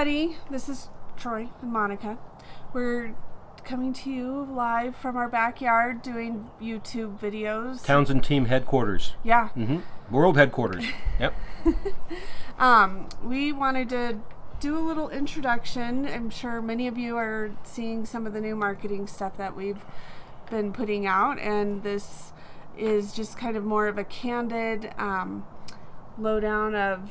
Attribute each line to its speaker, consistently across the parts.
Speaker 1: everybody. This is Troy and Monica. We're coming to you live from our backyard doing YouTube videos.
Speaker 2: Townsend Team headquarters.
Speaker 1: Yeah.
Speaker 2: World headquarters. Yep.
Speaker 1: We wanted to do a little introduction. I'm sure many of you are seeing some of the new marketing stuff that we've been putting out, and this is just kind of more of a candid lowdown of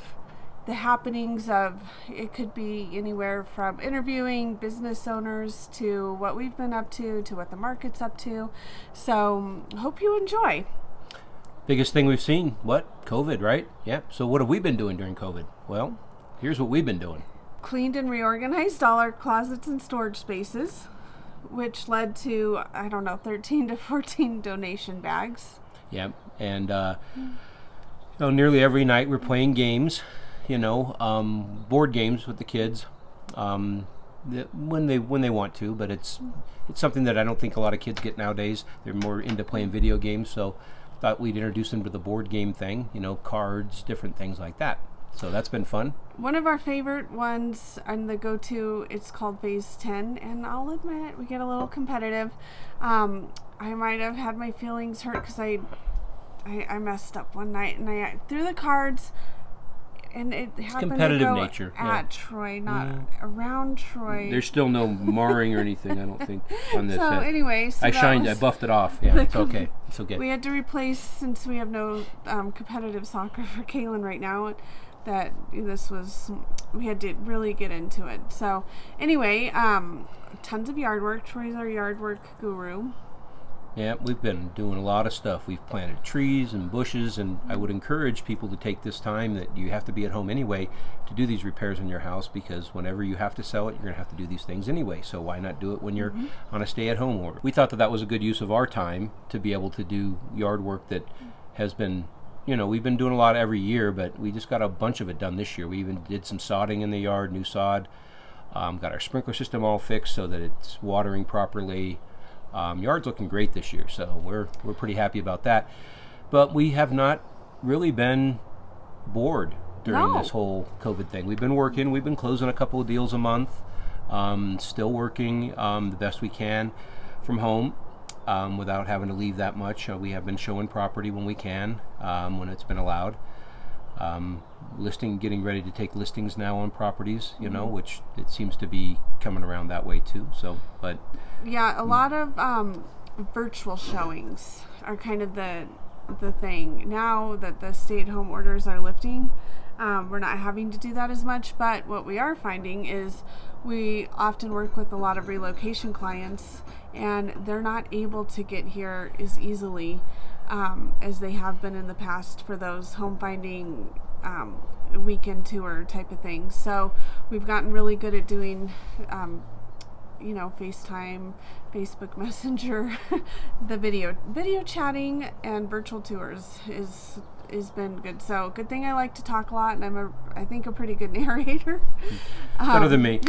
Speaker 1: the happenings of, it could be anywhere from interviewing business owners to what we've been up to what the market's up to. So hope you enjoy.
Speaker 2: Biggest thing we've seen, what? COVID, right? Yeah. So what have we been doing during COVID? Well, here's what we've been doing.
Speaker 1: Cleaned and reorganized all our closets and storage spaces, which led to, 13 to 14 donation bags.
Speaker 2: Yeah. And nearly every night we're playing games, board games with the kids, when they want to, but it's something that I don't think a lot of kids get nowadays. They're more into playing video games, so thought we'd introduce them to the board game thing, cards, different things like that. So that's been fun.
Speaker 1: One of our favorite ones and the go-to, it's called Phase 10, and I'll admit we get a little competitive. I might have had my feelings hurt because I messed up one night and I threw the cards, and it happened
Speaker 2: competitive
Speaker 1: to go
Speaker 2: nature
Speaker 1: at Troy, not around Troy.
Speaker 2: There's still no marring or anything, I don't think, on this.
Speaker 1: So anyway,
Speaker 2: I buffed it off. Yeah, it's okay. It's okay.
Speaker 1: We had to replace, since we have no competitive soccer for Kaylin right now, that we had to really get into it. So anyway, tons of yard work. Troy's our yard work guru.
Speaker 2: Yeah, we've been doing a lot of stuff. We've planted trees and bushes, and I would encourage people to take this time that you have to be at home anyway to do these repairs in your house, because whenever you have to sell it, you're going to have to do these things anyway. So why not do it when you're on a stay-at-home order? We thought that was a good use of our time to be able to do yard work that has been, we've been doing a lot every year, but we just got a bunch of it done this year. We even did some sodding in the yard, new sod, got our sprinkler system all fixed so that it's watering properly. Yard's looking great this year, so we're pretty happy about that. But we have not really been bored during this whole COVID thing. We've been working. We've been closing a couple of deals a month. Still working the best we can from home without having to leave that much. We have been showing property when we can, when it's been allowed. Getting ready to take listings now on properties, which it seems to be coming around that way too. So, but
Speaker 1: yeah, a lot of virtual showings are kind of the thing now that the stay-at-home orders are lifting. We're not having to do that as much, but what we are finding is we often work with a lot of relocation clients, and they're not able to get here as easily as they have been in the past for those home finding weekend tour type of things. So we've gotten really good at doing FaceTime, Facebook Messenger, the video chatting and virtual tours has been good. So good thing I like to talk a lot, and I think a pretty good narrator.
Speaker 2: Better than me.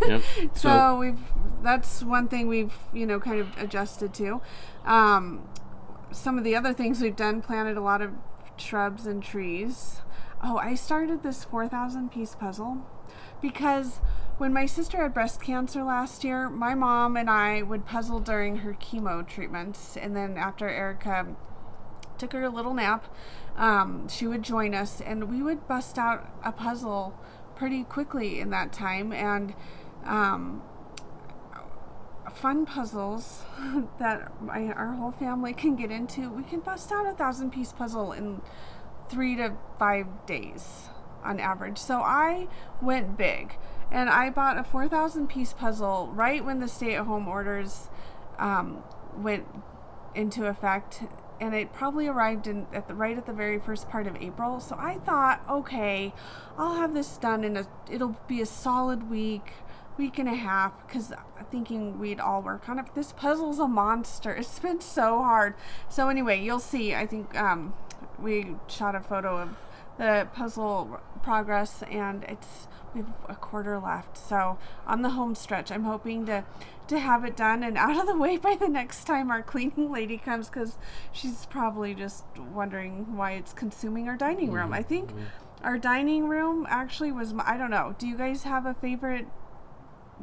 Speaker 2: Yep.
Speaker 1: So that's one thing we've kind of adjusted to. Some of the other things we've done, planted a lot of shrubs and trees. I started this 4,000 piece puzzle because when my sister had breast cancer last year, my mom and I would puzzle during her chemo treatments, and then after Erica took her a little nap, she would join us, and we would bust out a puzzle pretty quickly in that time. And fun puzzles that our whole family can get into. We can bust out 1,000 piece puzzle in 3 to 5 days on average. So I went big, and I bought a 4,000 piece puzzle right when the stay-at-home orders went into effect, and it probably arrived right at the very first part of April. So I thought, okay, I'll have this done it'll be a solid week and a half, because thinking we'd all work on it. This puzzle's a monster. It's been so hard. So anyway, you'll see, I think we shot a photo of the puzzle progress, and we have a quarter left. So on the home stretch, I'm hoping to have it done and out of the way by the next time our cleaning lady comes, because she's probably just wondering why it's consuming our dining room. I think Our dining room actually was, I don't know. Do you guys have a favorite?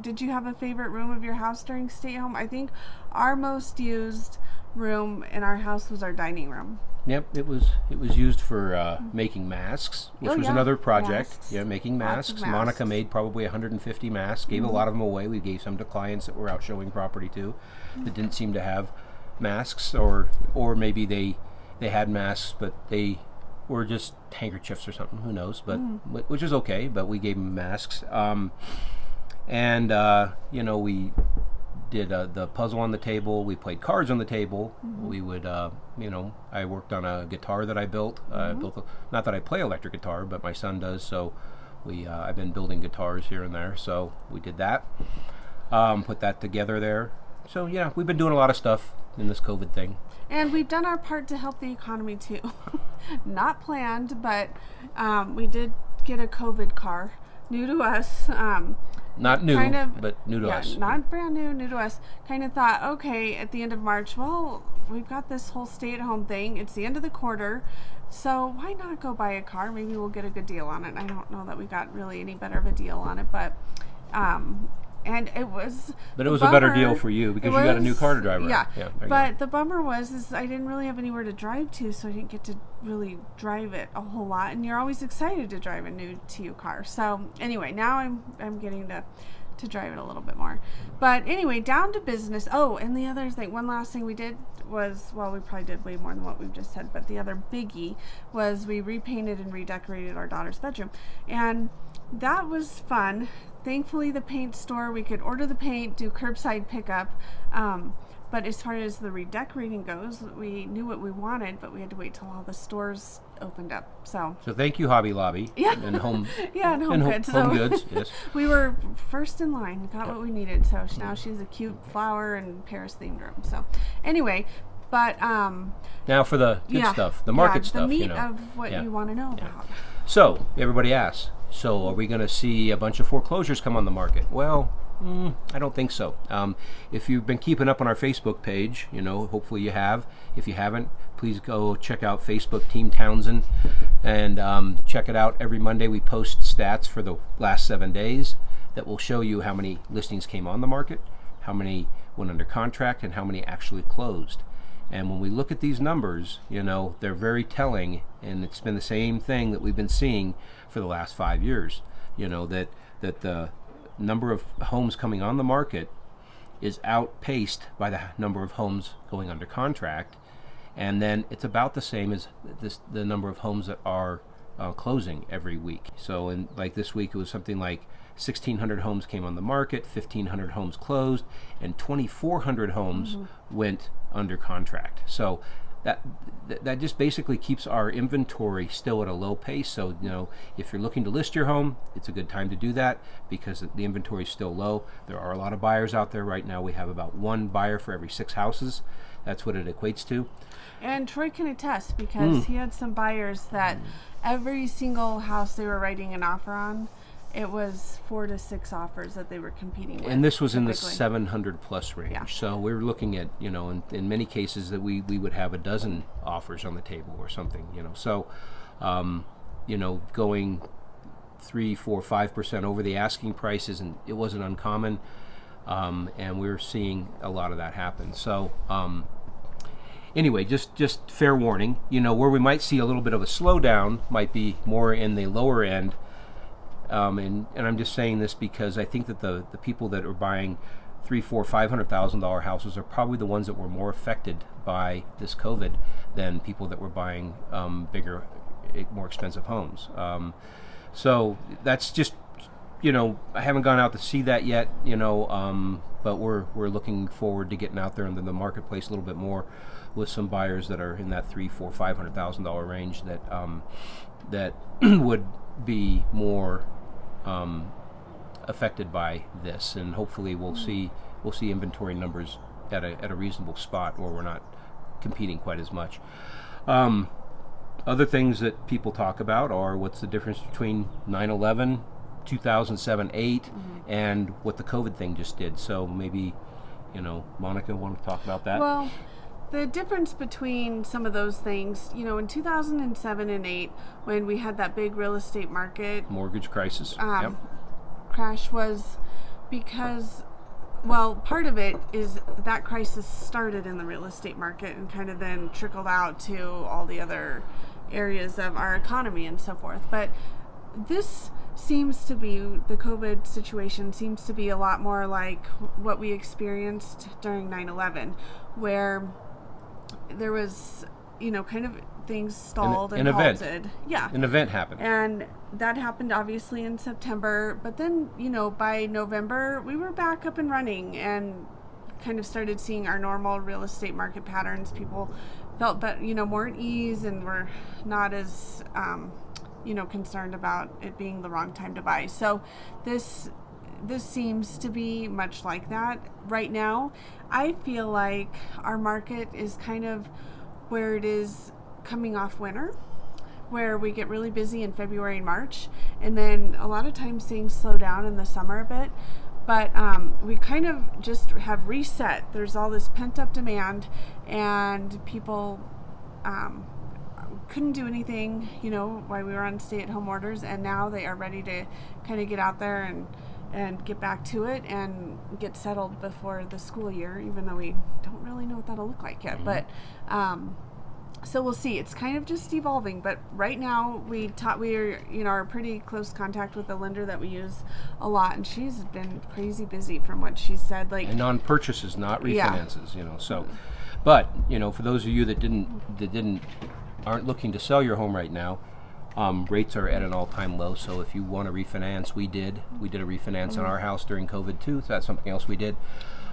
Speaker 1: Did you have a favorite room of your house during stay at home? I think our most used room in our house was our dining room.
Speaker 2: Yep, it was used for making masks, which
Speaker 1: Oh,
Speaker 2: was
Speaker 1: yeah.
Speaker 2: another project.
Speaker 1: Masks.
Speaker 2: Yeah, making
Speaker 1: Lots of
Speaker 2: masks. Monica
Speaker 1: masks.
Speaker 2: made probably 150 masks. Gave a lot of them away. We gave some to clients that were out showing property too, that didn't seem to have masks, or maybe they had masks, but they were just handkerchiefs or something. Who knows? But which is okay. But we gave them masks. And we did the puzzle on the table. We played cards on the table. We would, I worked on a guitar that I built. Not that I play electric guitar, but my son does. So I've been building guitars here and there. So we did that. Put that together there. So yeah, we've been doing a lot of stuff in this COVID thing.
Speaker 1: And we've done our part to help the economy too. Not planned, but we did get a COVID car, new to us.
Speaker 2: Not new,
Speaker 1: kind of,
Speaker 2: but new to us.
Speaker 1: Not brand new to us. Kind of thought, okay, at the end of March, well, we've got this whole stay-at-home thing. It's the end of the quarter, so why not go buy a car? Maybe we'll get a good deal on it. I don't know that we got really any better of a deal on it, but and it was.
Speaker 2: But it was a better deal for you because you got a new car to drive around.
Speaker 1: Yeah,
Speaker 2: there you
Speaker 1: but
Speaker 2: go.
Speaker 1: the bummer was I didn't really have anywhere to drive to, so I didn't get to really drive it a whole lot. And you're always excited to drive a new TU car. So anyway, now I'm getting to drive it a little bit more. But anyway, down to business. Oh, and the other thing, one last thing we did was, well, we probably did way more than what we've just said, but the other biggie was we repainted and redecorated our daughter's bedroom. And that was fun. Thankfully, the paint store, we could order the paint, do curbside pickup. But as far as the redecorating goes, we knew what we wanted, but we had to wait till all the stores opened up. So
Speaker 2: thank you, Hobby Lobby.
Speaker 1: Yeah.
Speaker 2: And Home.
Speaker 1: yeah, and Home Goods.
Speaker 2: Home Goods. Yes.
Speaker 1: We were first in line, got what we needed. So now she's a cute flower and Paris themed room. So anyway, but
Speaker 2: now for the good stuff, the market stuff.
Speaker 1: the meat
Speaker 2: you know.
Speaker 1: of what you want to know about.
Speaker 2: So everybody asks, so are we going to see a bunch of foreclosures come on the market? Well, I don't think so. If you've been keeping up on our Facebook page, hopefully you have. If you haven't, please go check out Facebook Team Townsend and check it out. Every Monday we post stats for the last 7 days that will show you how many listings came on the market, how many went under contract, and how many actually closed. And when we look at these numbers, they're very telling, and it's been the same thing that we've been seeing for the last 5 years. That the number of homes coming on the market is outpaced by the number of homes going under contract, and then it's about the same as the number of homes that are closing every week. So in like this week, it was something like 1,600 homes came on the market, 1,500 homes closed, and 2,400 homes went under contract. So that just basically keeps our inventory still at a low pace. So if you're looking to list your home, it's a good time to do that because the inventory is still low. There are a lot of buyers out there right now. We have about one buyer for every 6 houses. That's what it equates to.
Speaker 1: And Troy can attest because he had some buyers that every single house they were writing an offer on, it was 4 to 6 offers that they were competing with.
Speaker 2: And this was in the
Speaker 1: typically.
Speaker 2: 700 plus range.
Speaker 1: Yeah.
Speaker 2: So we're looking at, in many cases that we would have a dozen offers on the table or something, So, going 3, 4, 5% over the asking prices, and it wasn't uncommon. And we're seeing a lot of that happen. So, anyway, just fair warning, where we might see a little bit of a slowdown might be more in the lower end. And I'm just saying this because I think that the people that are buying $300,000, $400,000, $500,000 houses are probably the ones that were more affected by this COVID than people that were buying bigger, more expensive homes. So that's just, I haven't gone out to see that yet, but we're looking forward to getting out there into the marketplace a little bit more with some buyers that are in that $300,000, $400,000, $500,000 range that would be more affected by this, and hopefully we'll see inventory numbers at a reasonable spot where we're not competing quite as much. Other things that people talk about are what's the difference between 9/11, 2007, 8, and what the COVID thing just did. So maybe, Monica, want to talk about that?
Speaker 1: Well, the difference between some of those things, in 2007 and 8, when we had that big real estate market
Speaker 2: mortgage crisis
Speaker 1: crash, was because, well, part of it is that crisis started in the real estate market and kind of then trickled out to all the other areas of our economy and so forth. But this seems to be, the COVID situation seems to be a lot more like what we experienced during 9/11, where there was, kind of things stalled and halted.
Speaker 2: Event.
Speaker 1: Yeah.
Speaker 2: An event happened.
Speaker 1: And that happened obviously in September, but then, by November, we were back up and running and kind of started seeing our normal real estate market patterns. People felt that, more at ease and were not as, concerned about it being the wrong time to buy. So this seems to be much like that right now. I feel like our market is kind of where it is coming off winter, where we get really busy in February and March, and then a lot of times things slow down in the summer a bit. But we kind of just have reset. There's all this pent-up demand, and people couldn't do anything, while we were on stay-at-home orders, and now they are ready to kind of get out there and get back to it and get settled before the school year, even though we don't really know what that'll look like yet. But so we'll see. It's kind of just evolving. But right now we are pretty close contact with the lender that we use a lot, and she's been crazy busy from what she said. Like,
Speaker 2: and on purchases, not refinances. So, but for those of you that aren't looking to sell your home right now, rates are at an all-time low. So if you want to refinance, we did a refinance on our house during COVID too. So that's something else we did,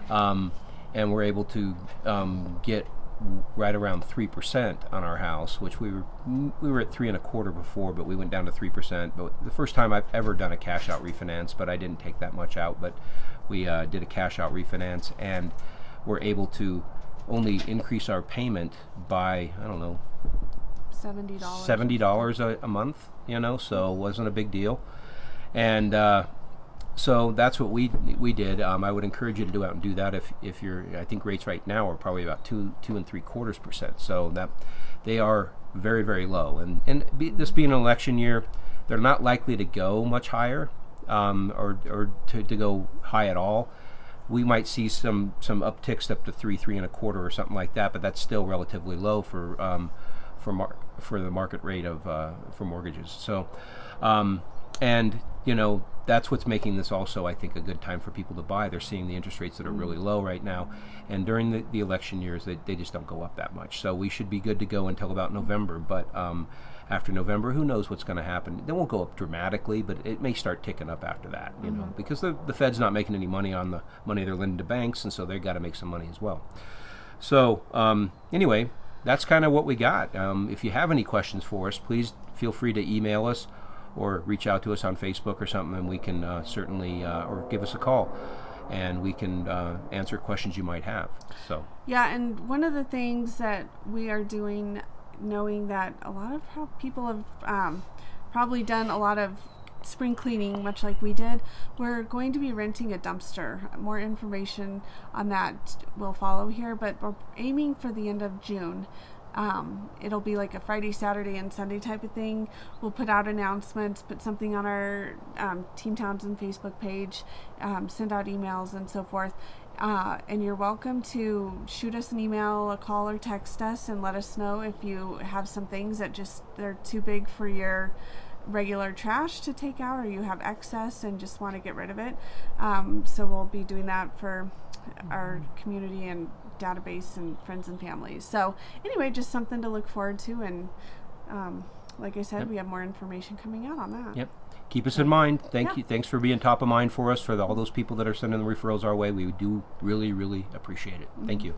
Speaker 2: and we're able to get right around 3% on our house, which we were at 3.25% before, but we went down to 3%. But the first time I've ever done a cash out refinance, but I didn't take that much out. But we did a cash out refinance, and we're able to only increase our payment by, I don't know, $70 a month, so it wasn't a big deal. And so that's what we did. I would encourage you to go out and do that if you're, I think rates right now are probably about 2.75%. So that they are very, very low. And this being an election year, they're not likely to go much higher, or to go high at all. We might see some upticks up to 3.25 or something like that, but that's still relatively low for the market rate of for mortgages. So, and that's what's making this also, I think, a good time for people to buy. They're seeing the interest rates that are really low right now, and during the election years, they just don't go up that much. So we should be good to go until about November. But after November, who knows what's going to happen? They won't go up dramatically, but it may start ticking up after that. Because the Fed's not making any money on the money they're lending to banks, and so they've got to make some money as well. So anyway, that's kind of what we got. If you have any questions for us, please feel free to email us or reach out to us on Facebook or something, and we can certainly, or give us a call, and we can answer questions you might have. So
Speaker 1: yeah, and one of the things that we are doing, knowing that a lot of people have probably done a lot of spring cleaning, much like we did, we're going to be renting a dumpster. More information on that will follow here, but we're aiming for the end of June. It'll be like a Friday, Saturday, and Sunday type of thing. We'll put out announcements, put something on our Team Townsend Facebook page, send out emails and so forth. And you're welcome to shoot us an email, a call, or text us and let us know if you have some things that they're too big for your regular trash to take out, or you have excess and just want to get rid of it. So we'll be doing that for our community and database and friends and families. So anyway, just something to look forward to, and like I said, we have more information coming out on that.
Speaker 2: Yep. Keep us in mind. Thank you. Thanks for being top of mind for us, for all those people that are sending the referrals our way. We do really, really appreciate it. Thank you.